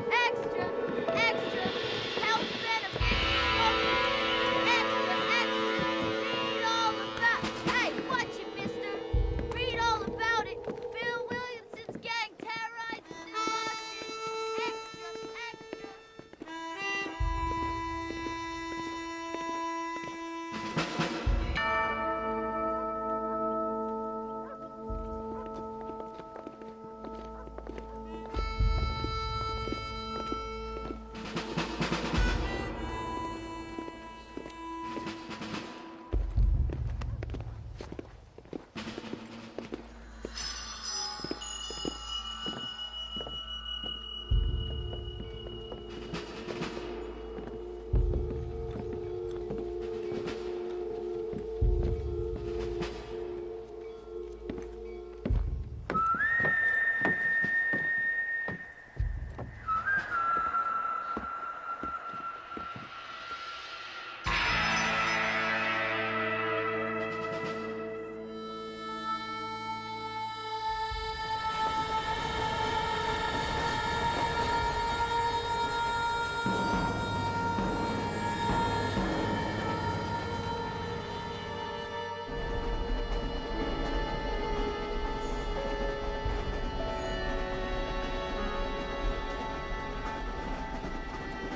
Extra! Extra! Health benefits! Extra! Extra! Read all about... Hey, watch it, mister! Read all about it! Bill Williamson's gang terrorizes his watches! Extra! Extra!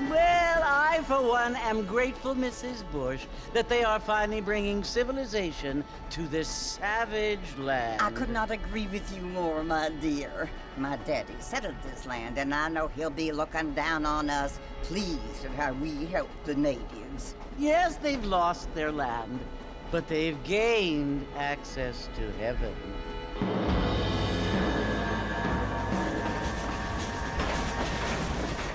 Well, I, for one, am grateful, Mrs. Bush, that they are finally bringing civilization to this savage land. I could not agree with you more, my dear. My daddy settled this land, and I know he'll be looking down on us, pleased at how we help the natives. Yes, they've lost their land, but they've gained access to heaven.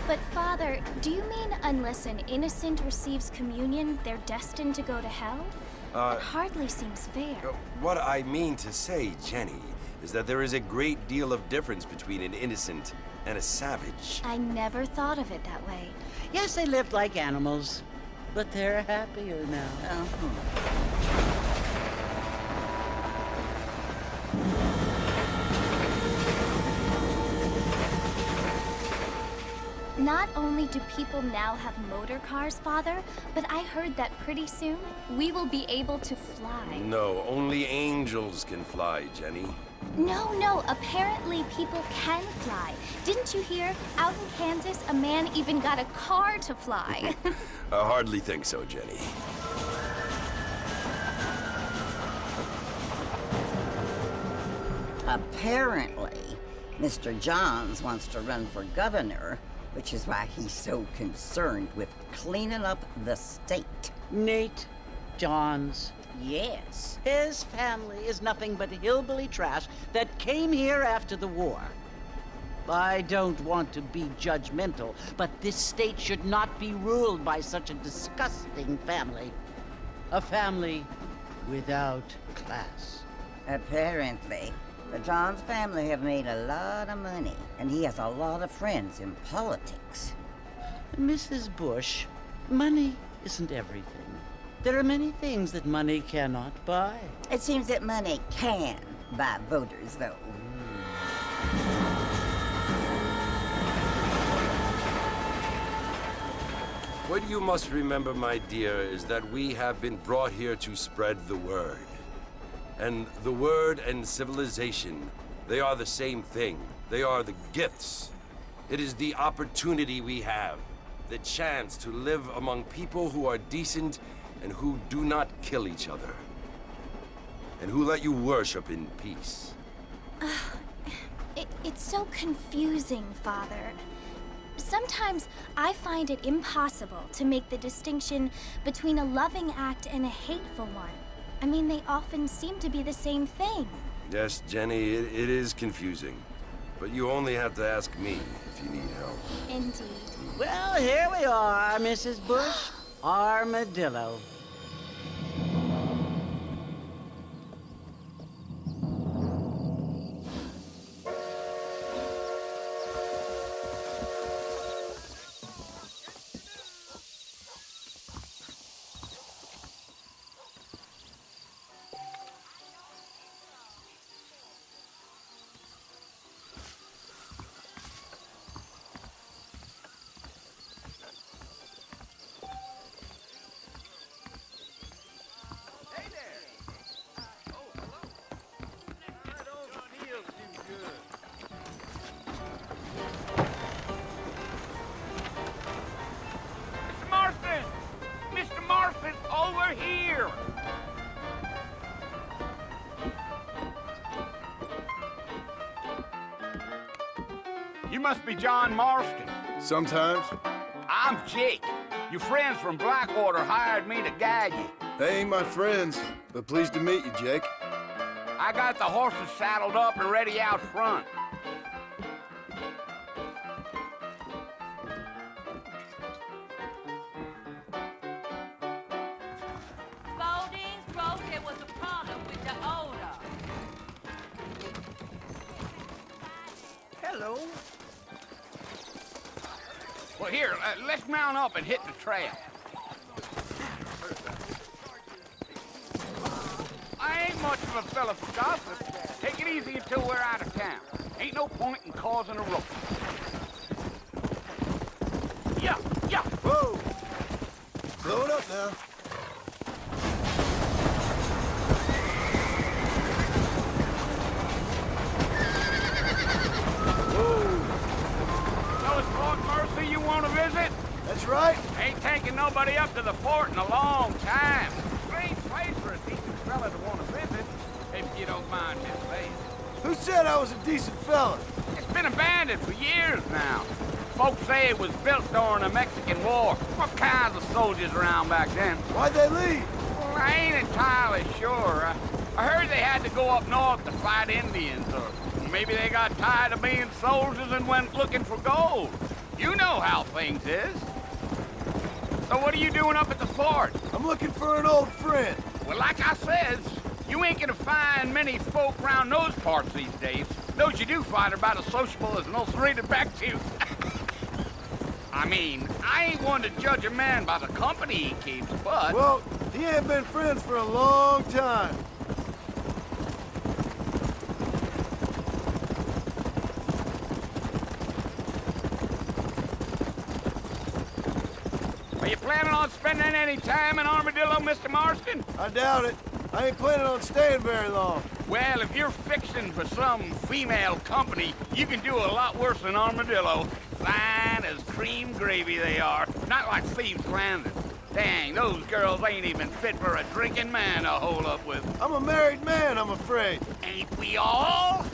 But, Father, do you mean unless an innocent receives communion, they're destined to go to hell? That hardly seems fair. What I mean to say, Jenny, is that there is a great deal of difference between an innocent and a savage. I never thought of it that way. Yes, they lived like animals, but they're happier now. Not only do people now have motor cars, Father, but I heard that pretty soon we will be able to fly. No, only angels can fly, Jenny. No, apparently people can fly. Didn't you hear? Out in Kansas, a man even got a car to fly. I hardly think so, Jenny. Apparently, Mr. Johns wants to run for governor, which is why he's so concerned with cleaning up the state. Nate Johns. Yes. His family is nothing but hillbilly trash that came here after the war. I don't want to be judgmental, but this state should not be ruled by such a disgusting family. A family without class. Apparently. The Johns family have made a lot of money, and he has a lot of friends in politics. Mrs. Bush, money isn't everything. There are many things that money cannot buy. It seems that money can buy voters, though. What you must remember, my dear, is that we have been brought here to spread the word. And the word and civilization, they are the same thing. They are the gifts It is the opportunity we have, the chance to live among people who are decent and who do not kill each other, and who let you worship in peace. It's so confusing, Father. Sometimes I find it impossible to make the distinction between a loving act and a hateful one. I mean, they often seem to be the same thing. Yes, Jenny, it is confusing. But you only have to ask me if you need help. Indeed. Well, here we are, Mrs. Bush. Armadillo. Over here! You must be John Marston. Sometimes. I'm Jake. Your friends from Blackwater hired me to guide you. They ain't my friends, but pleased to meet you, Jake. I got the horses saddled up and ready out front. Spaulding's wrote there was a problem with the odor. Hello. Well, here, let's mount up and hit the trail. I ain't much of a fella for gossip. Take it easy until we're out of town. Ain't no point in causing a ruckus. Yeah, yeah. Whoa! Slow it up now. So it's Fort Mercy you want to visit? That's right. Ain't taking nobody up to the fort in a long time. Strange place for a decent fella to want to visit, if you don't mind me saying. Who said I was a decent fella? It's been abandoned for years now. Folks say it was built during the Mexican War. What kinds of soldiers around back then? Why'd they leave? Well, I ain't entirely sure. I heard they had to go up north to fight Indians, or maybe they got tired of being soldiers and went looking for gold. You know how things is. So what are you doing up at the fort? I'm looking for an old friend. Well, like I says, you ain't gonna find many folk round those parts these days. Those you do find are about as sociable as an ulcerated back tooth. I mean, I ain't one to judge a man by the company he keeps, but... Well, he ain't been friends for a long time. Are you planning on spending any time in Armadillo, Mr. Marston? I doubt it. I ain't planning on staying very long. Well, if you're fixing for some female company, you can do a lot worse than Armadillo. Fine as cream gravy they are. Not like Thieves' Landing. Dang, those girls ain't even fit for a drinking man to hole up with. I'm a married man, I'm afraid. Ain't we all?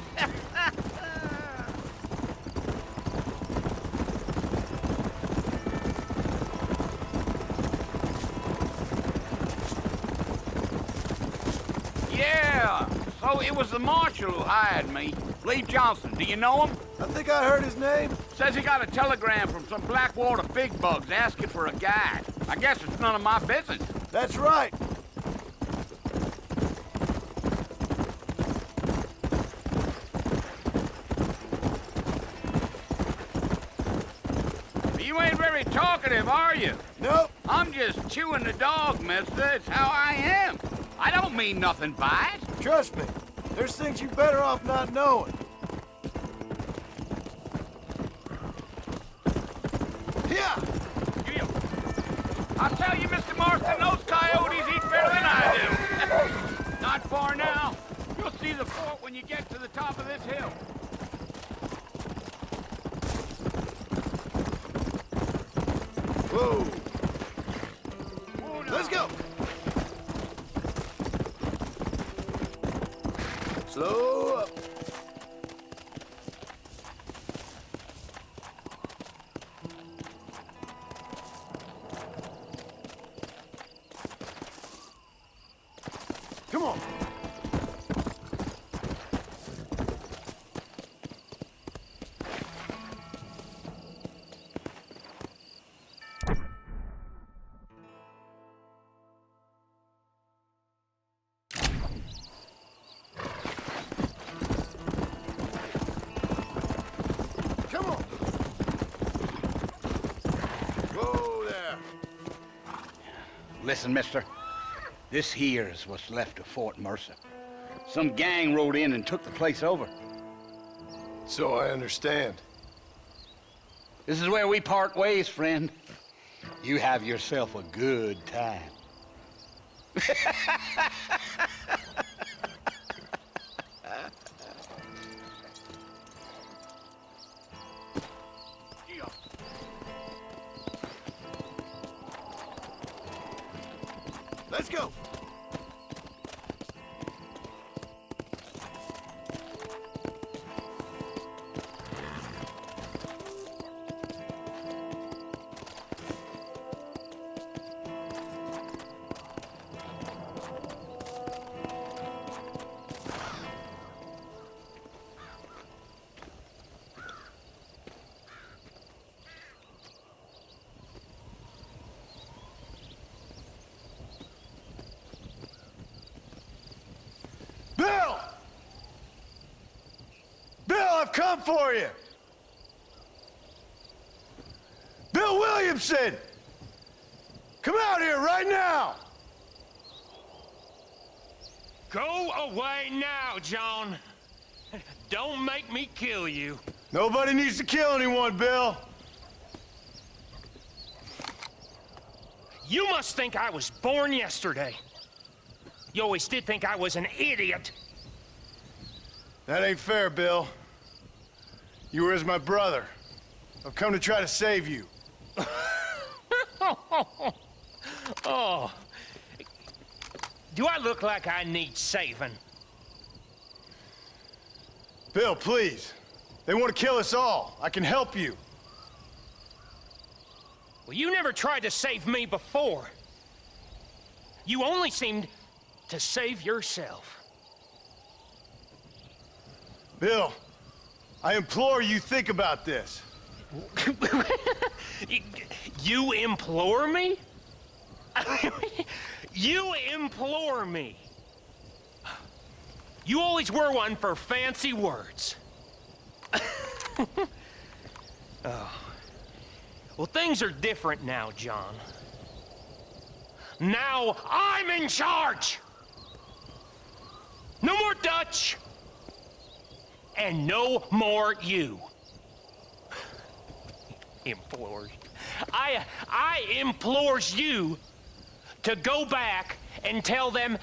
Yeah, so it was the marshal who hired me. Lee Johnson, do you know him? I think I heard his name. Says he got a telegram from some Blackwater big bugs asking for a guide. I guess it's none of my business. That's right. You ain't very talkative, are you? Nope. I'm just chewing the dog, mister. It's how I am. I don't mean nothing by it. Trust me. There's things you're better off not knowing. Yeah. I'll tell you, Mr. Marston, those coyotes eat better than I do. Not far now. You'll see the fort when you get to the top of this hill. Slow up. Come on. Come on. Whoa there. Listen, mister. This here is what's left of Fort Mercer. Some gang rode in and took the place over. So I understand. This is where we part ways, friend. You have yourself a good time. Let's go. Bill! Bill, I've come for you! Bill Williamson! Come out here right now! Go away now, John. Don't make me kill you. Nobody needs to kill anyone, Bill. You must think I was born yesterday. You always did think I was an idiot. That ain't fair, Bill. You were as my brother. I've come to try to save you. Oh. Do I look like I need saving? Bill, please. They want to kill us all. I can help you. Well, you never tried to save me before. You only seemed to save yourself. Bill, I implore you think about this. You implore me? You implore me. You always were one for fancy words. Oh. Well, things are different now, John. Now I'm in charge! No more Dutch! And no more you. Implores. I implores you to go back and tell them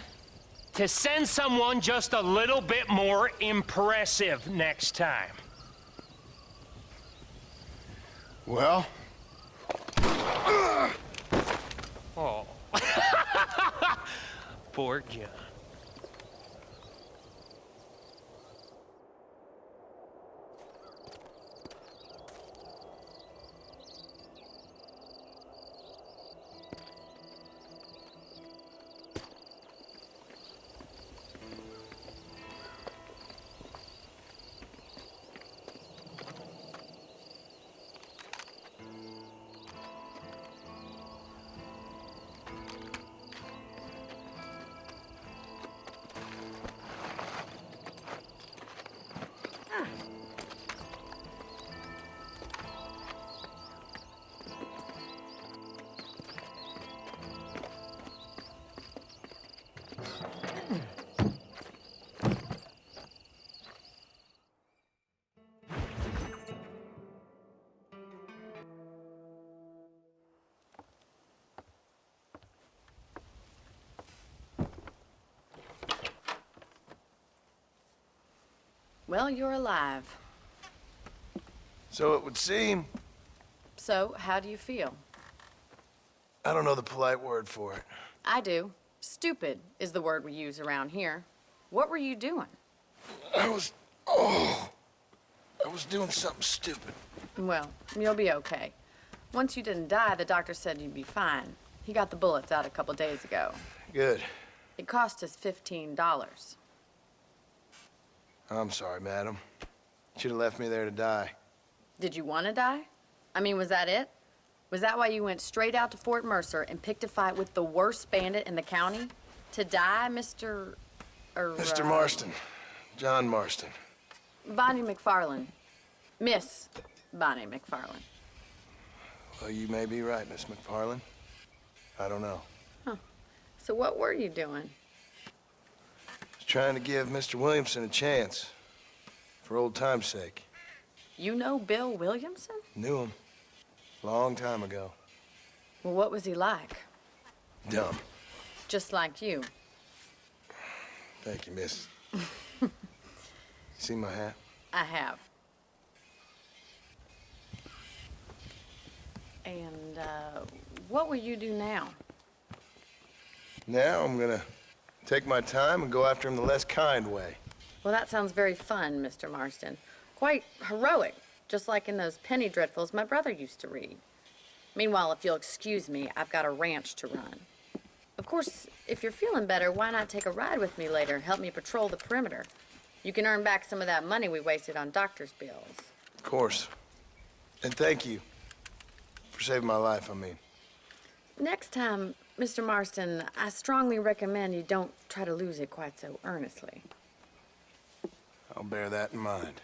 to send someone just a little bit more impressive next time. Well? Oh. Poor John. Well, you're alive. So it would seem. So, how do you feel? I don't know the polite word for it. I do. Stupid is the word we use around here. What were you doing? I was doing something stupid. Well, you'll be okay. Once you didn't die, the doctor said you'd be fine. He got the bullets out a couple days ago. Good. It cost us $15. I'm sorry, madam. Should have left me there to die. Did you want to die? I mean, was that it? Was that why you went straight out to Fort Mercer and picked a fight with the worst bandit in the county? To die, Mr. Mr. Marston. John Marston. Bonnie McFarland. Miss Bonnie McFarland. Well, you may be right, Miss McFarland. I don't know. Huh. So what were you doing? Just trying to give Mr. Williamson a chance. For old time's sake. You know Bill Williamson? Knew him. Long time ago. Well, what was he like? Dumb. Just like you. Thank you, miss. You see my hat? I have. And, what will you do now? Now I'm gonna take my time and go after him the less kind way. Well, that sounds very fun, Mr. Marston. Quite heroic, just like in those penny dreadfuls my brother used to read. Meanwhile, if you'll excuse me, I've got a ranch to run. Of course, if you're feeling better, why not take a ride with me later and help me patrol the perimeter? You can earn back some of that money we wasted on doctor's bills. Of course. And thank you. For saving my life, I mean. Next time, Mr. Marston, I strongly recommend you don't try to lose it quite so earnestly. I'll bear that in mind.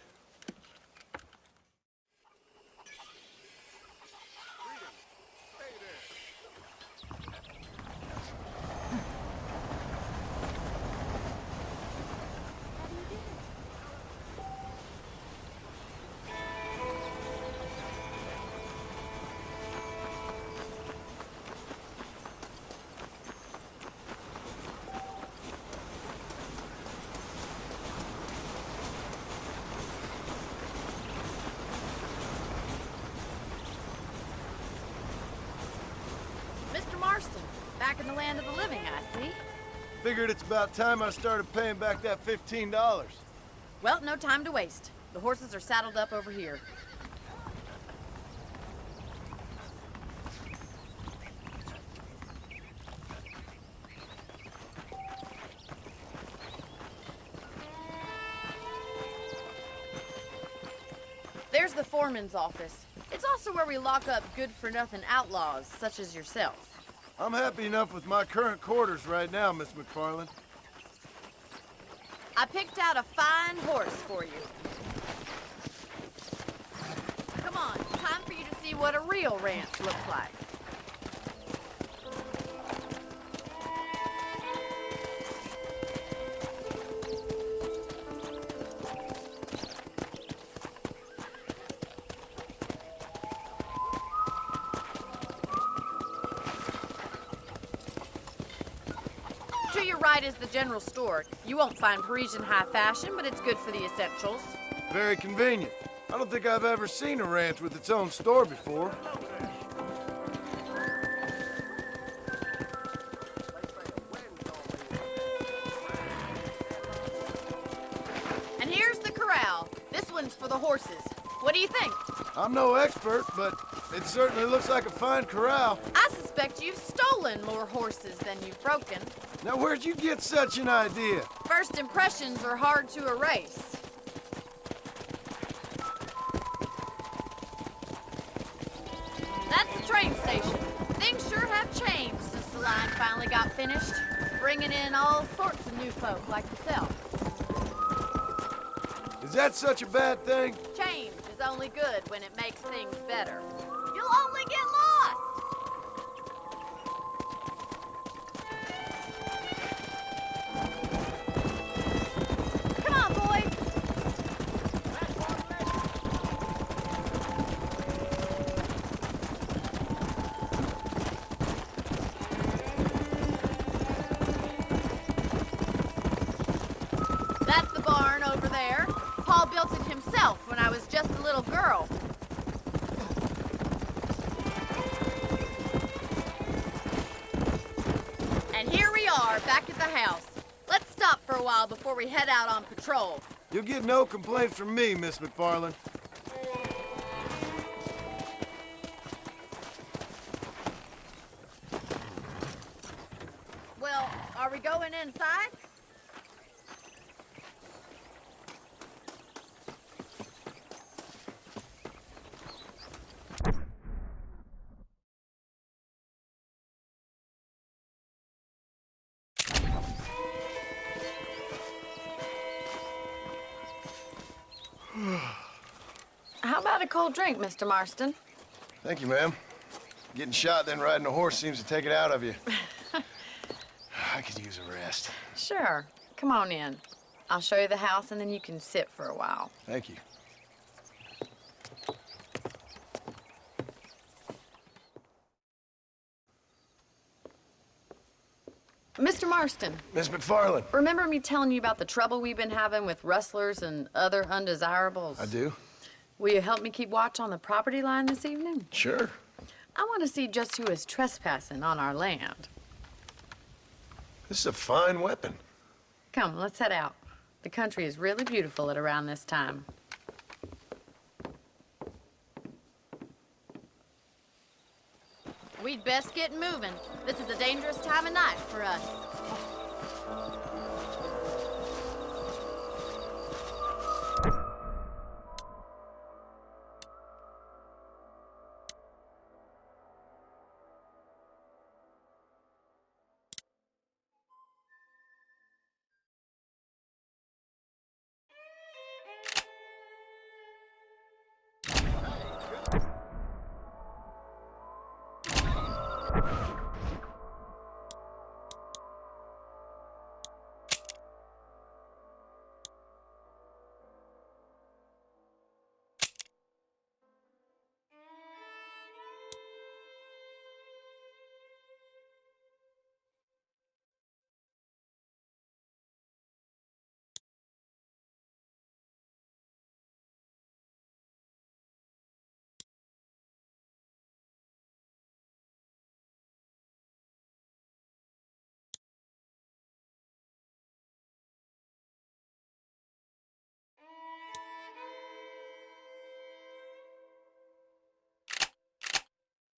Mr. Marston, back in the land of the living, I see. Figured it's about time I started paying back that $15. Well, no time to waste. The horses are saddled up over here. There's the foreman's office. It's also where we lock up good-for-nothing outlaws, such as yourself. I'm happy enough with my current quarters right now, Miss McFarland. I picked out a fine horse for you. Come on, time for you to see what a real ranch looks like. To your right is the general store. You won't find Parisian high fashion, but it's good for the essentials. Very convenient. I don't think I've ever seen a ranch with its own store before. And here's the corral. This one's for the horses. What do you think? I'm no expert, but it certainly looks like a fine corral. I suspect you've stolen more horses than you've broken. Now, where'd you get such an idea? First impressions are hard to erase. That's the train station. Things sure have changed since the line finally got finished, bringing in all sorts of new folk like yourself. Is that such a bad thing? Change is only good when it makes things better. You'll only get lost! Come on, boys! That's the barn over there. Paul built it himself when I was just a little girl. And here we are, back at the house. Let's stop for a while before we head out on patrol. You'll get no complaints from me, Miss McFarland. Well, are we going inside? How about a cold drink, Mr. Marston? Thank you, ma'am. Getting shot, then riding a horse seems to take it out of you. I could use a rest. Sure. Come on in. I'll show you the house, and then you can sit for a while. Thank you. Mr. Marston, Miss McFarland. remember me telling you about the trouble we've been having with rustlers and other undesirables? I do. Will you help me keep watch on the property line this evening? Sure. I want to see just who is trespassing on our land. This is a fine weapon. Come, let's head out. The country is really beautiful at around this time. We'd best get moving. This is a dangerous time of night for us.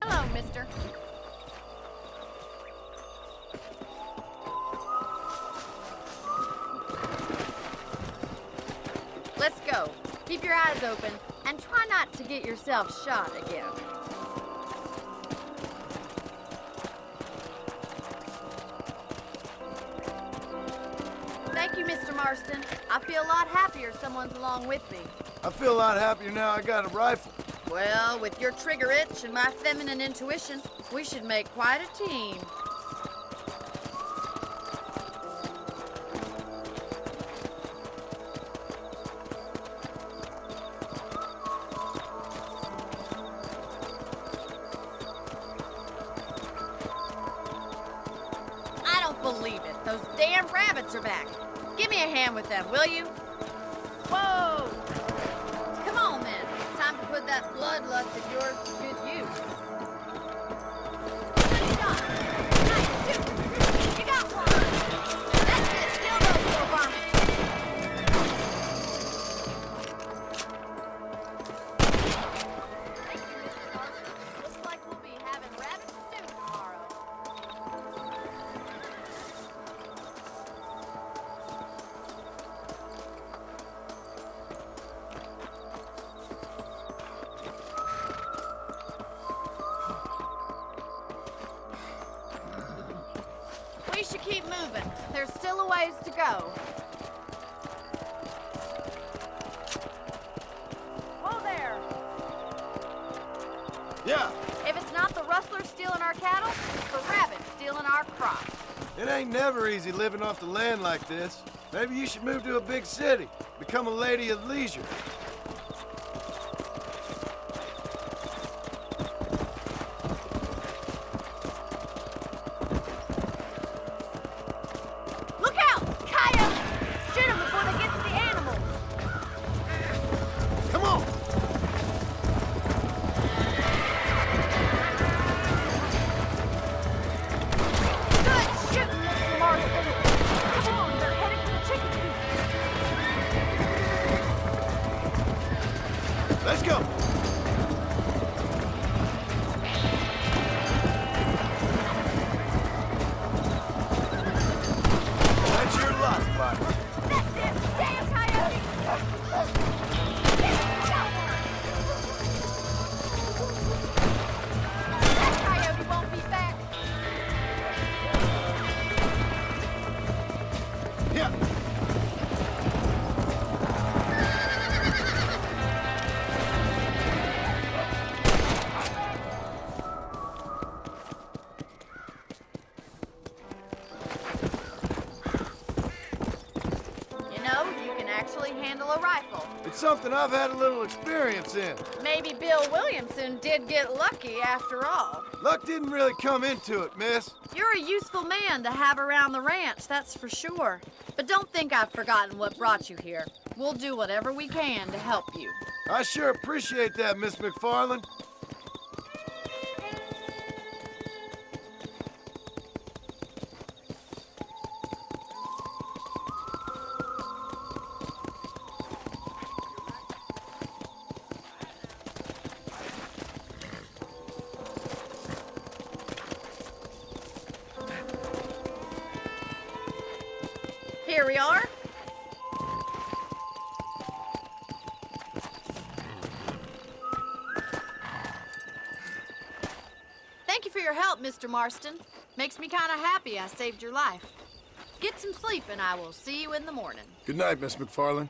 Hello, mister. Let's go. Keep your eyes open and try not to get yourself shot again. Thank you, Mr. Marston. I feel a lot happier someone's along with me. I feel a lot happier now I got a rifle. Well, with your trigger itch and my feminine intuition, we should make quite a team. I don't believe it. Those damn rabbits are back. Give me a hand with them, will you? Whoa! Come on, then. Time to put that bloodlust of yours to good use. Good shot. Nice, shoot. You got one. That's it. Kill those little varmints. Thank you, Mr. Marston. Looks like we'll be having rabbit stew tomorrow. We should keep moving. There's still a ways to go. Whoa there! Yeah, If it's not the rustler stealing our cattle, it's the rabbit stealing our crops. it ain't never easy living off the land like this. Maybe you should move to a big city, become a lady of leisure. Look out! Coyotes! Shoot them before they get to the animals! Come on! Good shooting, Mr. Marston! Come on, they're headed for the chicken coop! Let's go. That's your luck, partner. Damn coyote! That coyote won't be back. Yeah. You know, you can actually handle a rifle. It's something I've had a little experience in. Maybe Bill Williamson did get lucky after all. Luck didn't really come into it, miss. You're a useful man to have around the ranch, that's for sure. But don't think I've forgotten what brought you here. We'll do whatever we can to help you. I sure appreciate that, Miss McFarland. Here we are. Thank you for your help, Mr. Marston. Makes me kind of happy I saved your life. Get some sleep and I will see you in the morning. Good night, Miss McFarland.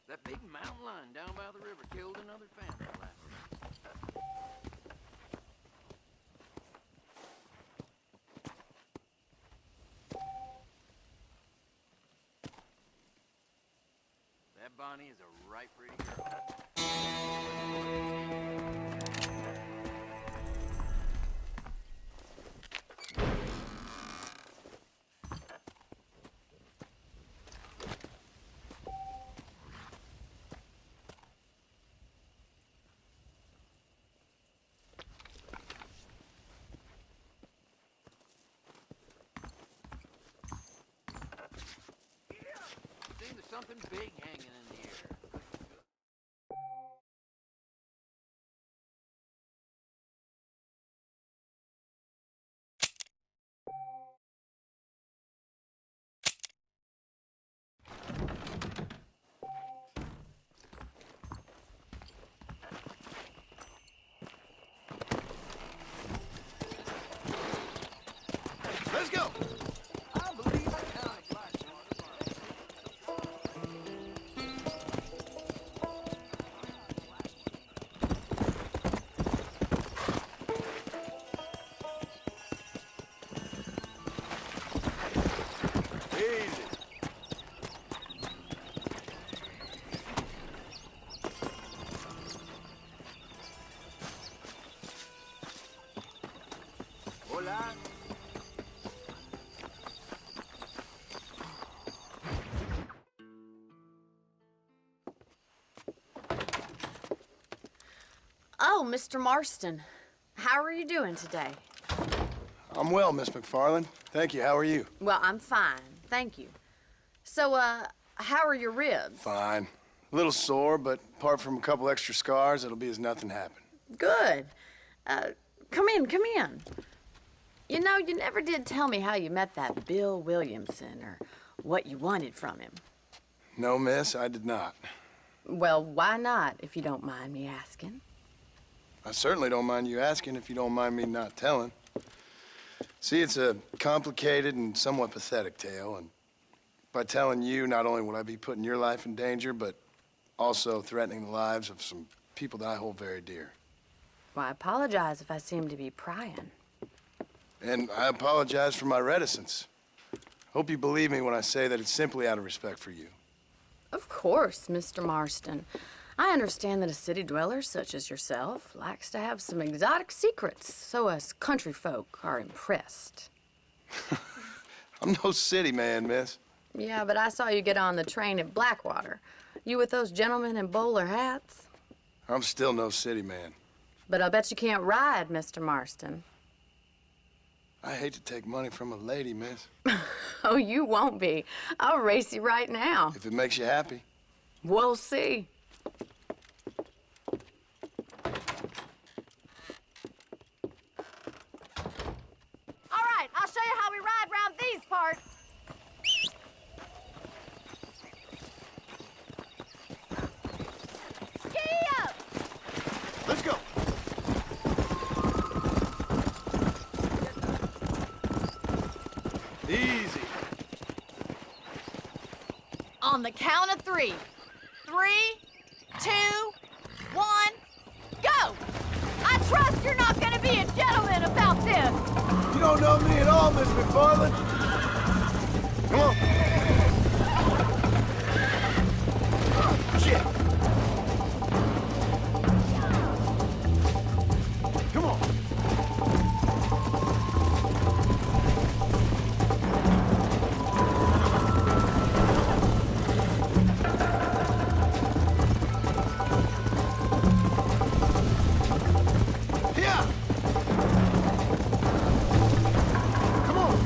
That big mountain lion down by the river killed another family last night. That Bonnie is a right pretty girl. Seems there's something big hanging in the air. Let's go. I believe I counted Blackwater. Easy. Hola. Oh, Mr. Marston. How are you doing today? I'm well, Miss McFarland. Thank you. How are you? Well, I'm fine. Thank you. So, how are your ribs? Fine. A little sore, but apart from a couple extra scars, it'll be as nothing happened. Good. Come in, come in. You know, you never did tell me how you met that Bill Williamson or what you wanted from him. No, miss, I did not. Well, why not, if you don't mind me asking? I certainly don't mind you asking if you don't mind me not telling. See, it's a complicated and somewhat pathetic tale, and by telling you, not only would I be putting your life in danger, but also threatening the lives of some people that I hold very dear. Well, I apologize if I seem to be prying. And I apologize for my reticence. Hope you believe me when I say that it's simply out of respect for you. Of course, Mr. Marston. I understand that a city dweller such as yourself likes to have some exotic secrets, so us country folk are impressed. I'm no city man, miss. Yeah, but I saw you get on the train at Blackwater. You with those gentlemen in bowler hats? I'm still no city man. But I'll bet you can't ride, Mr. Marston. I hate to take money from a lady, miss. Oh, you won't be. I'll race you right now. If it makes you happy. We'll see. All right, I'll show you how we ride around these parts. Ski up! Let's go. Easy. On the count of 3. 3, 2, 1, go! I trust you're not gonna be a gentleman about this. You don't know me at all, Miss McFarland. Come on. Shit. Come on. Here. Come on.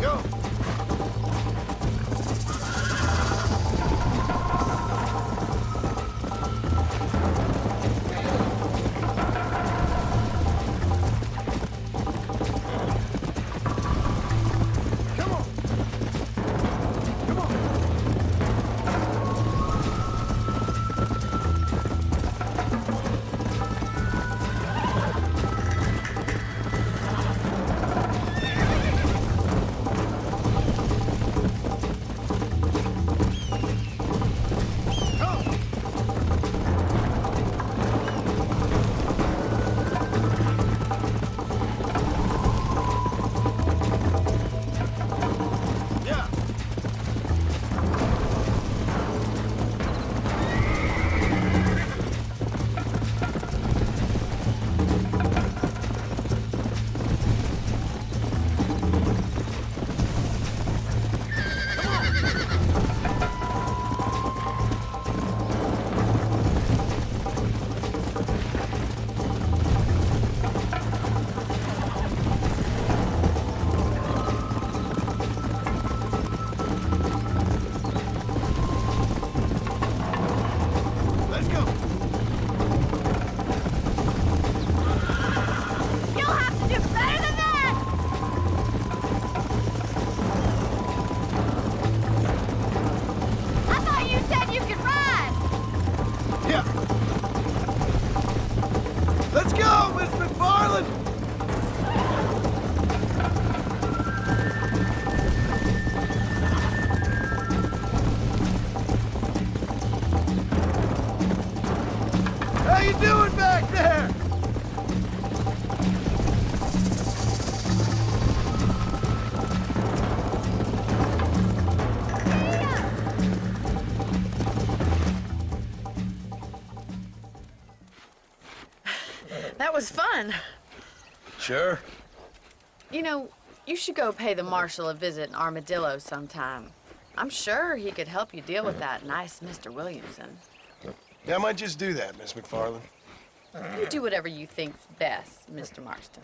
Go. Come on. Come on. Go. Yeah. Let's go. You'll have to do better than that! I thought you said you could ride! Yeah. Let's go, Miss McFarland. How you doing back there? That was fun. Sure. You know, you should go pay the marshal a visit in Armadillo sometime. I'm sure he could help you deal with that nice Mr. Williamson. Yeah, I might just do that, Miss McFarland. You do whatever you think's best, Mr. Marston.